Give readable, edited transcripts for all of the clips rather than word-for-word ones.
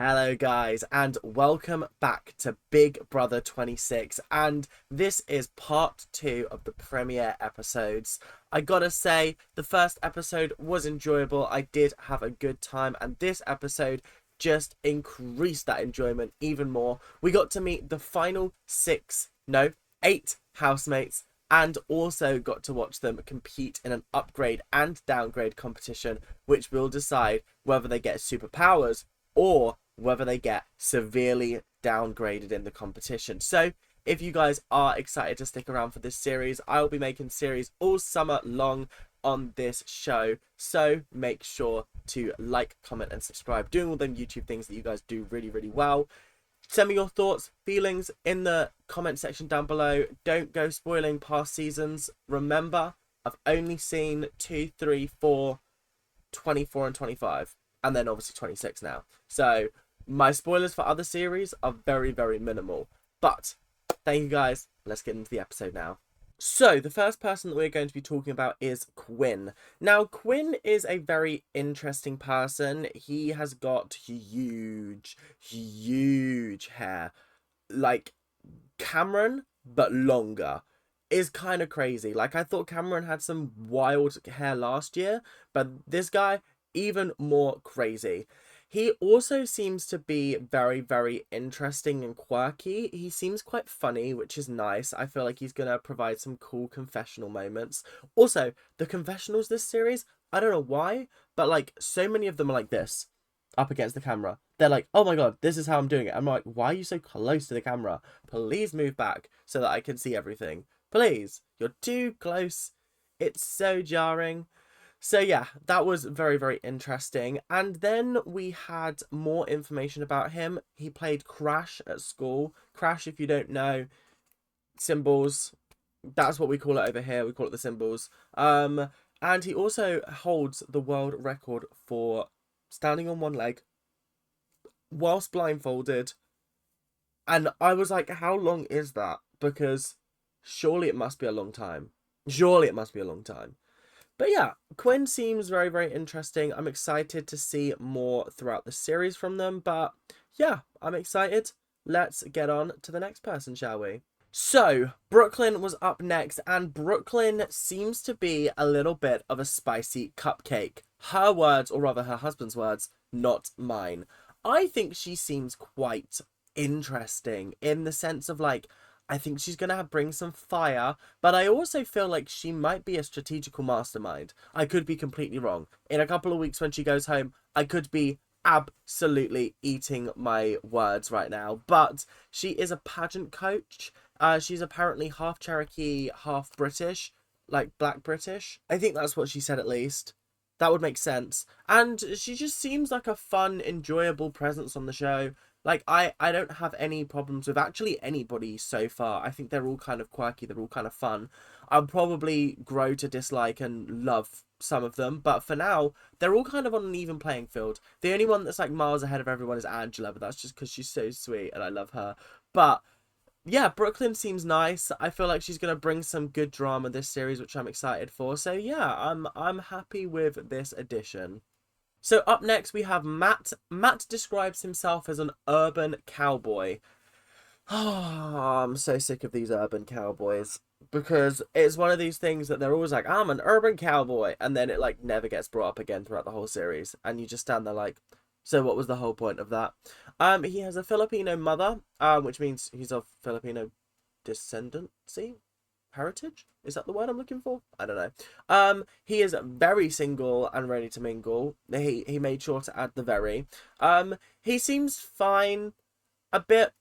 Hello guys and welcome back to Big Brother 26, and this is part 2 of the premiere episodes. I gotta say, the first episode was enjoyable. I did have a good time, and this episode just increased that enjoyment even more. We got to meet the final 8 housemates, and also got to watch them compete in an upgrade and downgrade competition, which will decide whether they get superpowers or whether they get severely downgraded in the competition. So if you guys are excited to stick around for this series, I will be making series all summer long on this show. So make sure to like, comment, and subscribe, doing all them YouTube things that you guys do really, really well. Send me your thoughts, feelings in the comment section down below. Don't go spoiling past seasons. Remember, I've only seen 2, 3, 4, 24, and 25. And then obviously 26 now. So my spoilers for other series are very, very minimal. But thank you guys. Let's get into the episode now. So the first person that we're going to be talking about is Quinn. Now, Quinn is a very interesting person. He has got huge hair. Like Cameron, but longer. Is kind of crazy. Like, I thought Cameron had some wild hair last year, but this guy, even more crazy. He also seems to be very, very interesting and quirky. He seems quite funny, which is nice. I feel like he's going to provide some cool confessional moments. Also, the confessionals this series, I don't know why, but like so many of them are like this, up against the camera. They're like, oh my god, this is how I'm doing it. I'm like, why are you so close to the camera? Please move back so that I can see everything. Please, you're too close. It's so jarring. So yeah, that was very, very interesting. And then we had more information about him. He played Crash at school. Crash, if you don't know, symbols. That's what we call it over here. We call it the symbols. And he also holds the world record for standing on one leg whilst blindfolded. And I was like, how long is that? Because surely it must be a long time. Surely it must be a long time. But yeah, Quinn seems very, very interesting. I'm excited to see more throughout the series from them. But yeah, I'm excited. Let's get on to the next person, shall we? So, Brooklyn was up next, and Brooklyn seems to be a little bit of a spicy cupcake. Her words, or rather her husband's words, not mine. I think she seems quite interesting in the sense of like, I think she's going to bring some fire, but I also feel like she might be a strategical mastermind. I could be completely wrong. In a couple of weeks when she goes home, I could be absolutely eating my words right now, but she is a pageant coach. She's apparently half Cherokee, half British, like Black British. I think that's what she said at least. That would make sense. And she just seems like a fun, enjoyable presence on the show. Like, I don't have any problems with actually anybody so far. I think they're all kind of quirky. They're all kind of fun. I'll probably grow to dislike and love some of them. But for now, they're all kind of on an even playing field. The only one that's like miles ahead of everyone is Angela. But that's just because she's so sweet and I love her. But yeah, Brooklyn seems nice. I feel like she's going to bring some good drama this series, which I'm excited for. So yeah, I'm happy with this addition. So up next we have Matt. Matt describes himself as an urban cowboy. Oh, I'm so sick of these urban cowboys. Because it's one of these things that they're always like, I'm an urban cowboy. And then it like never gets brought up again throughout the whole series. And you just stand there like, so what was the whole point of that? He has a Filipino mother, which means he's of Filipino descendancy? Heritage? Is that the word I'm looking for? I don't know. He is very single and ready to mingle. He made sure to add the very. He seems fine. A bit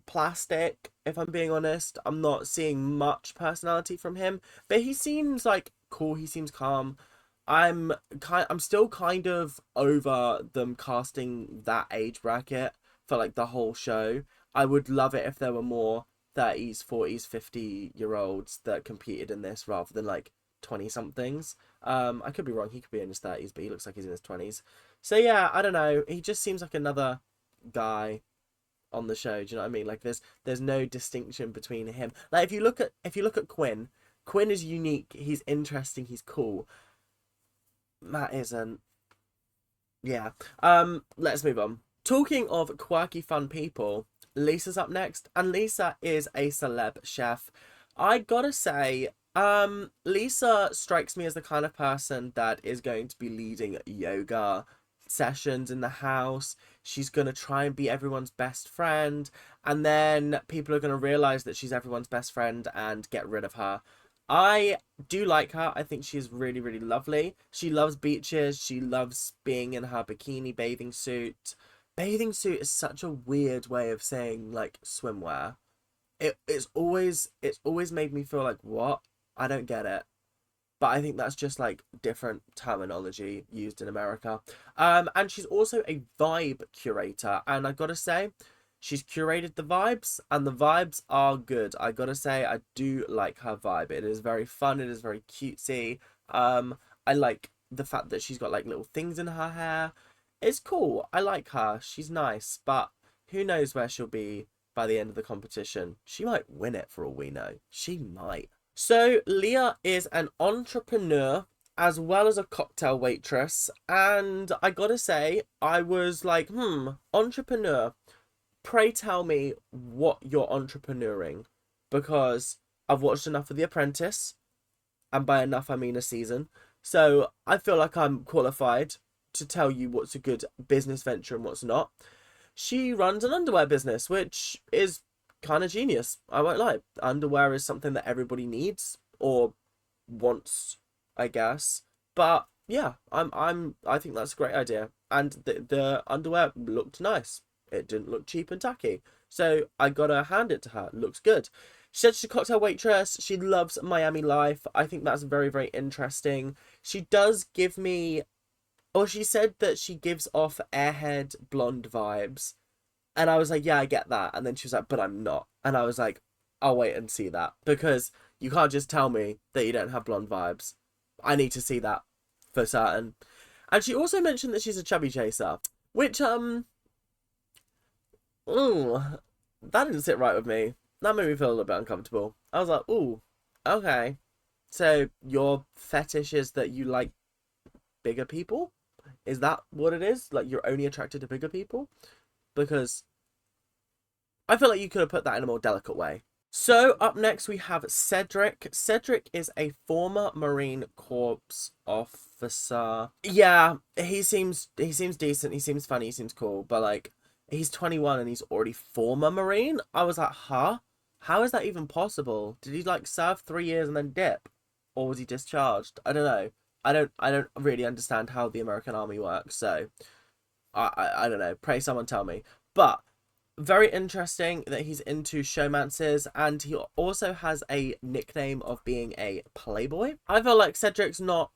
plastic, if I'm being honest. I'm not seeing much personality from him, but he seems like cool. He seems calm. I'm still kind of over them casting that age bracket for like the whole show. I would love it if there were more 30s, 40s, 50-year-olds that competed in this rather than like 20 somethings. I could be wrong. He could be in his 30s, but he looks like he's in his 20s. So yeah, I don't know. He just seems like another guy on the show. Do you know what I mean? Like there's no distinction between him. Like if you look at Quinn, Quinn is unique. He's interesting. He's cool. Matt isn't. Yeah. Let's move on. Talking of quirky, fun people, Lisa's up next, and Lisa is a celeb chef. I gotta say, Lisa strikes me as the kind of person that is going to be leading yoga sessions in the house. She's gonna try and be everyone's best friend, and then people are gonna realize that she's everyone's best friend and get rid of her. I do like her. I think she's really, really lovely. She loves beaches. She loves being in her bikini bathing suit. Bathing suit is such a weird way of saying like swimwear. It's always made me feel like, what? I don't get it. But I think that's just like different terminology used in America. And she's also a vibe curator, and I gotta say, she's curated the vibes, and the vibes are good. I gotta say, I do like her vibe. It is very fun. It is very cutesy. I like the fact that she's got like little things in her hair. It's cool. I like her. She's nice, but who knows where she'll be by the end of the competition. She might win it for all we know. She might. So Leah is an entrepreneur as well as a cocktail waitress, and I gotta say, I was like, entrepreneur. Pray tell me what you're entrepreneuring, because I've watched enough of The Apprentice, and by enough I mean a season. So I feel like I'm qualified to tell you what's a good business venture and what's not. She runs an underwear business, which is kind of genius. I won't lie. Underwear is something that everybody needs or wants, I guess. But yeah, I think that's a great idea. And the underwear looked nice. It didn't look cheap and tacky. So I gotta hand it to her. It looks good. She said she's a cocktail waitress. She loves Miami life. I think that's very, very interesting. She does give me... Or she said that she gives off airhead blonde vibes. And I was like, yeah, I get that. And then she was like, but I'm not. And I was like, I'll wait and see that. Because you can't just tell me that you don't have blonde vibes. I need to see that for certain. And she also mentioned that she's a chubby chaser. Which, ooh, that didn't sit right with me. That made me feel a little bit uncomfortable. I was like, ooh, okay. So your fetish is that you like bigger people? Is that what it is? Like, you're only attracted to bigger people? Because I feel like you could have put that in a more delicate way. So up next we have Cedric. Cedric is a former Marine Corps officer. Yeah, he seems decent. He seems funny. He seems cool. But like, he's 21 and he's already former Marine. I was like, huh? How is that even possible? Did he like serve 3 years and then dip, or was he discharged? I don't know. I don't really understand how the American Army works. So I don't know. Pray someone tell me. But very interesting that he's into showmances, and he also has a nickname of being a playboy. I feel like Cedric's not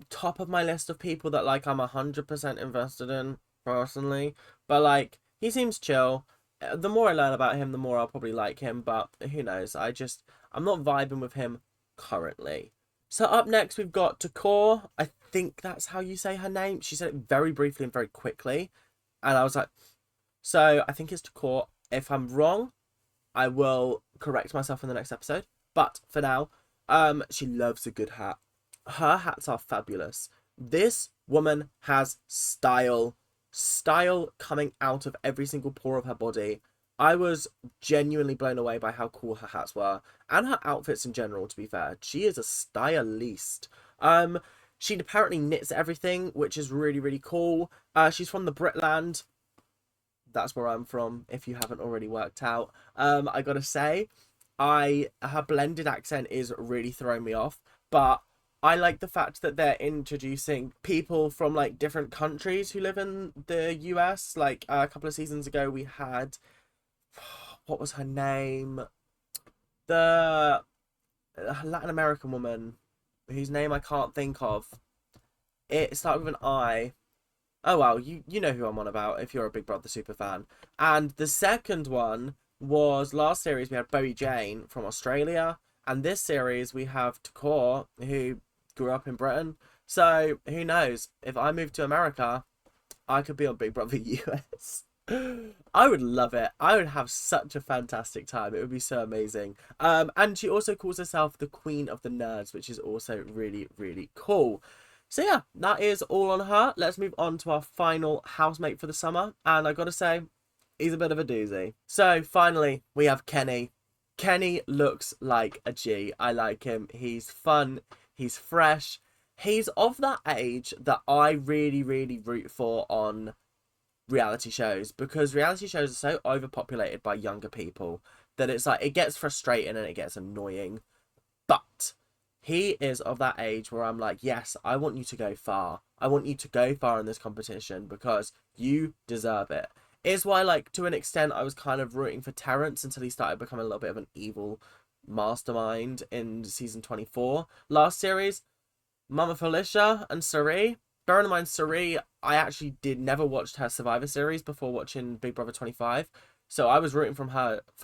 top of my list of people that like I'm 100% invested in personally, but like he seems chill. The more I learn about him, the more I'll probably like him, but who knows? I'm not vibing with him currently. So up next we've got Takor. I think that's how you say her name. She said it very briefly and very quickly, and I was like, so I think it's Takor. If I'm wrong, I will correct myself in the next episode. But for now, she loves a good hat. Her hats are fabulous. This woman has style. Style coming out of every single pore of her body. I was genuinely blown away by how cool her hats were. And her outfits in general, to be fair. She is a stylist. She apparently knits everything, which is really, really cool. She's from the Britland. That's where I'm from, if you haven't already worked out. I gotta say, her blended accent is really throwing me off, but I like the fact that they're introducing people from like different countries who live in the US. Like a couple of seasons ago, we had, what was her name? The Latin American woman whose name I can't think of. It started with an I. Oh, well, you know who I'm on about if you're a Big Brother super fan. And the second one was last series we had Bowie Jane from Australia. And this series we have Takor, who grew up in Britain. So, who knows? If I move to America, I could be on Big Brother US. I would love it. I would have such a fantastic time. It would be so amazing. And she also calls herself the Queen of the Nerds, which is also really, really cool. So yeah, that is all on her. Let's move on to our final housemate for the summer. And I gotta say, he's a bit of a doozy. So finally, we have Kenny. Kenny looks like a G. I like him. He's fun. He's fresh. He's of that age that I really, really root for on reality shows, because reality shows are so overpopulated by younger people that it's like it gets frustrating and it gets annoying. But he is of that age where I'm like, yes, I want you to go far. I want you to go far in this competition because you deserve it. Is why, like, to an extent, I was kind of rooting for Terrence until he started becoming a little bit of an evil mastermind in season 24. Last series, Mama Felicia and Sari. Bearing in mind, Sari, I actually did never watched her Survivor series before watching Big Brother 25. So I was rooting for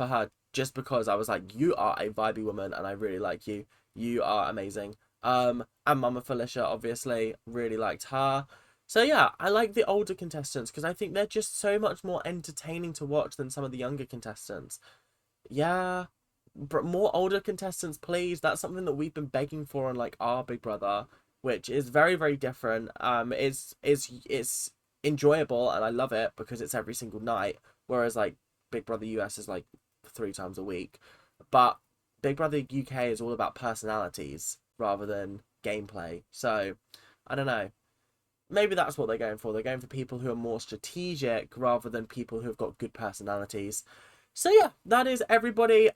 her just because I was like, you are a vibey woman and I really like you. You are amazing. And Mama Felicia, obviously, really liked her. So yeah, I like the older contestants because I think they're just so much more entertaining to watch than some of the younger contestants. Yeah, but more older contestants, please. That's something that we've been begging for on like our Big Brother, which is very, very different. It's enjoyable and I love it because it's every single night. Whereas like Big Brother US is like 3 times a week. But Big Brother UK is all about personalities rather than gameplay. So I don't know. Maybe that's what they're going for. They're going for people who are more strategic rather than people who have got good personalities. So yeah, that is everybody.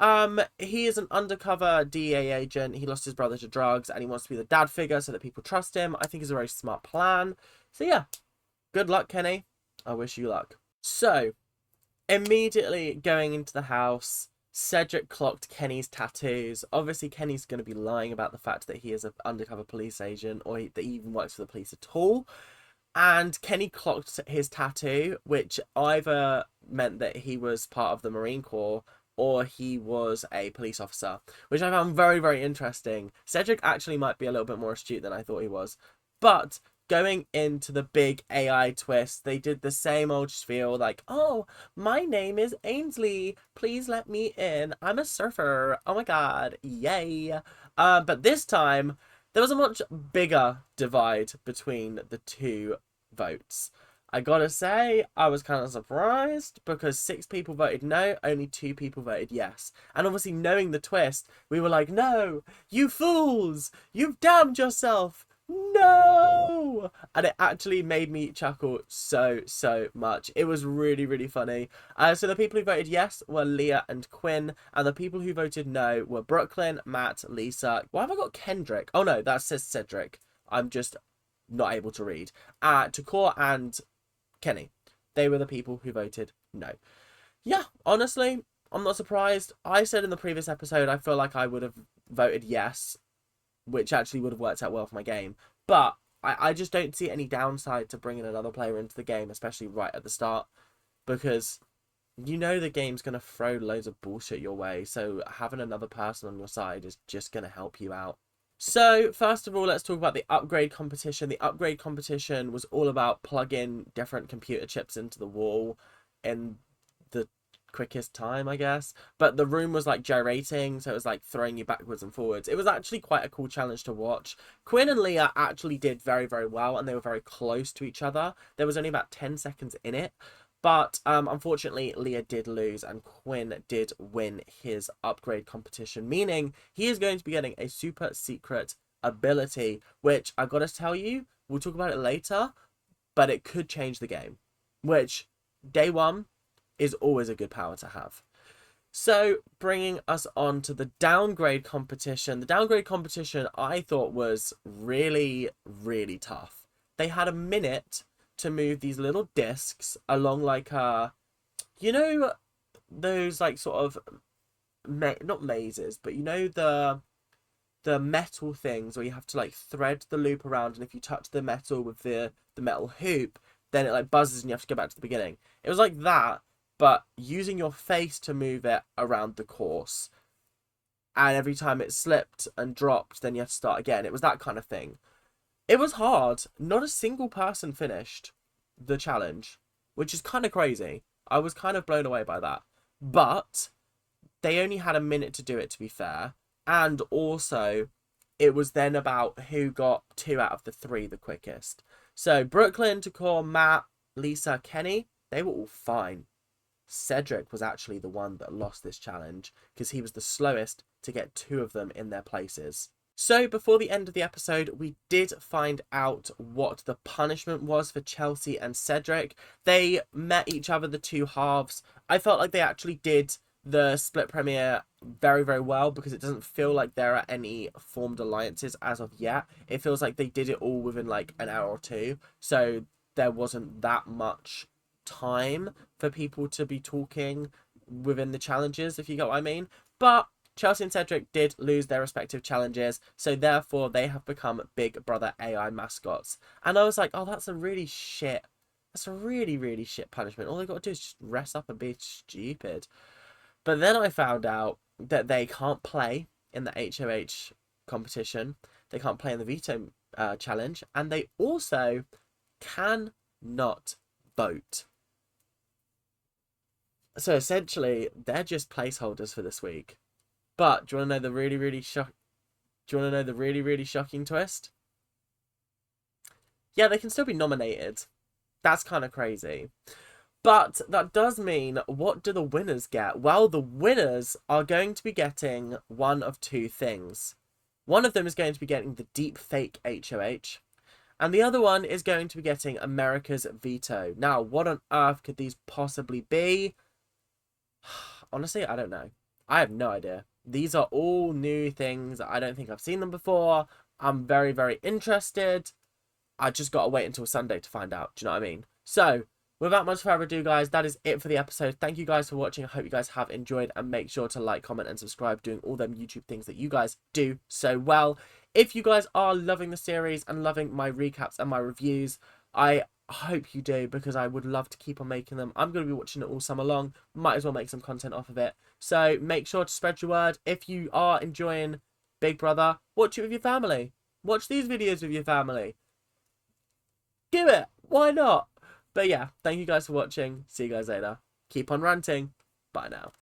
He is an undercover DEA agent. He lost his brother to drugs and he wants to be the dad figure so that people trust him. I think it's a very smart plan. So yeah, good luck, Kenny. I wish you luck. So, immediately going into the house, Cedric clocked Kenny's tattoos. Obviously, Kenny's going to be lying about the fact that he is an undercover police agent or that he even works for the police at all. And Kenny clocked his tattoo, which either meant that he was part of the Marine Corps or he was a police officer, which I found very, very interesting. Cedric actually might be a little bit more astute than I thought he was. But going into the big AI twist, they did the same old spiel like, oh, my name is Ainsley. Please let me in. I'm a surfer. Oh my god. Yay. But this time, there was a much bigger divide between the two votes. I gotta say, I was kind of surprised because 6 people voted no, only 2 people voted yes. And obviously, knowing the twist, we were like, no, you fools, you've damned yourself. No! And it actually made me chuckle so, so much. It was really, really funny. So the people who voted yes were Leah and Quinn, and the people who voted no were Brooklyn, Matt, Lisa. Why have I got Kendrick? Oh no, that says Cedric. I'm just not able to read. Takor and Kenny. They were the people who voted no. Yeah, honestly, I'm not surprised. I said in the previous episode I feel like I would have voted yes, which actually would have worked out well for my game. But I just don't see any downside to bringing another player into the game, especially right at the start, because you know the game's going to throw loads of bullshit your way, so having another person on your side is just going to help you out. So, first of all, let's talk about the upgrade competition. The upgrade competition was all about plugging different computer chips into the wall in the quickest time, I guess. But the room was like gyrating, so it was like throwing you backwards and forwards. It was actually quite a cool challenge to watch. Quinn and Leah actually did very, very well, and they were very close to each other. There was only about 10 seconds in it. But unfortunately, Leah did lose and Quinn did win his upgrade competition, meaning he is going to be getting a super secret ability, which I gotta tell you, we'll talk about it later, but it could change the game, which day one is always a good power to have. So, bringing us on to the downgrade competition. The downgrade competition I thought was really, really tough. They had a minute to move these little discs along like you know, those like sort of not mazes, but you know the metal things where you have to like thread the loop around, and if you touch the metal with the metal hoop, then it like buzzes and you have to go back to the beginning. It was like that, but using your face to move it around the course, and every time it slipped and dropped, then you have to start again. It was that kind of thing. It was hard. Not a single person finished the challenge, which is kind of crazy. I was kind of blown away by that. But they only had a minute to do it, to be fair. And also, it was then about who got 2 out of the 3 the quickest. So Brooklyn, Takor, Matt, Lisa, Kenny, they were all fine. Cedric was actually the one that lost this challenge because he was the slowest to get 2 of them in their places. So before the end of the episode, we did find out what the punishment was for Chelsea and Cedric. They met each other, the 2 halves. I felt like they actually did the split premiere very, very well because it doesn't feel like there are any formed alliances as of yet. It feels like they did it all within like an hour or 2. So there wasn't that much time for people to be talking within the challenges, if you get what I mean. But Chelsea and Cedric did lose their respective challenges, so therefore they have become Big Brother AI mascots. And I was like, oh, that's a really shit punishment. All they got to do is just rest up and be stupid. But then I found out that they can't play in the HOH competition. They can't play in the veto challenge. And they also cannot vote. So essentially, they're just placeholders for this week. But do you want to know the really shocking twist? Yeah, they can still be nominated. That's kind of crazy. But that does mean, what do the winners get? Well, the winners are going to be getting one of 2 things. One of them is going to be getting the deep fake HOH. And the other one is going to be getting America's veto. Now, what on earth could these possibly be? Honestly, I don't know. I have no idea. These are all new things. I don't think I've seen them before. I'm very, very interested. I just got to wait until Sunday to find out. Do you know what I mean? So, without much further ado, guys, that is it for the episode. Thank you guys for watching. I hope you guys have enjoyed. And make sure to like, comment, and subscribe, doing all them YouTube things that you guys do so well. If you guys are loving the series and loving my recaps and my reviews, I hope you do, because I would love to keep on making them. I'm going to be watching it all summer long. Might as well make some content off of it. So make sure to spread your word. If you are enjoying Big Brother, watch it with your family. Watch these videos with your family. Do it. Why not? But yeah, thank you guys for watching. See you guys later. Keep on ranting. Bye now.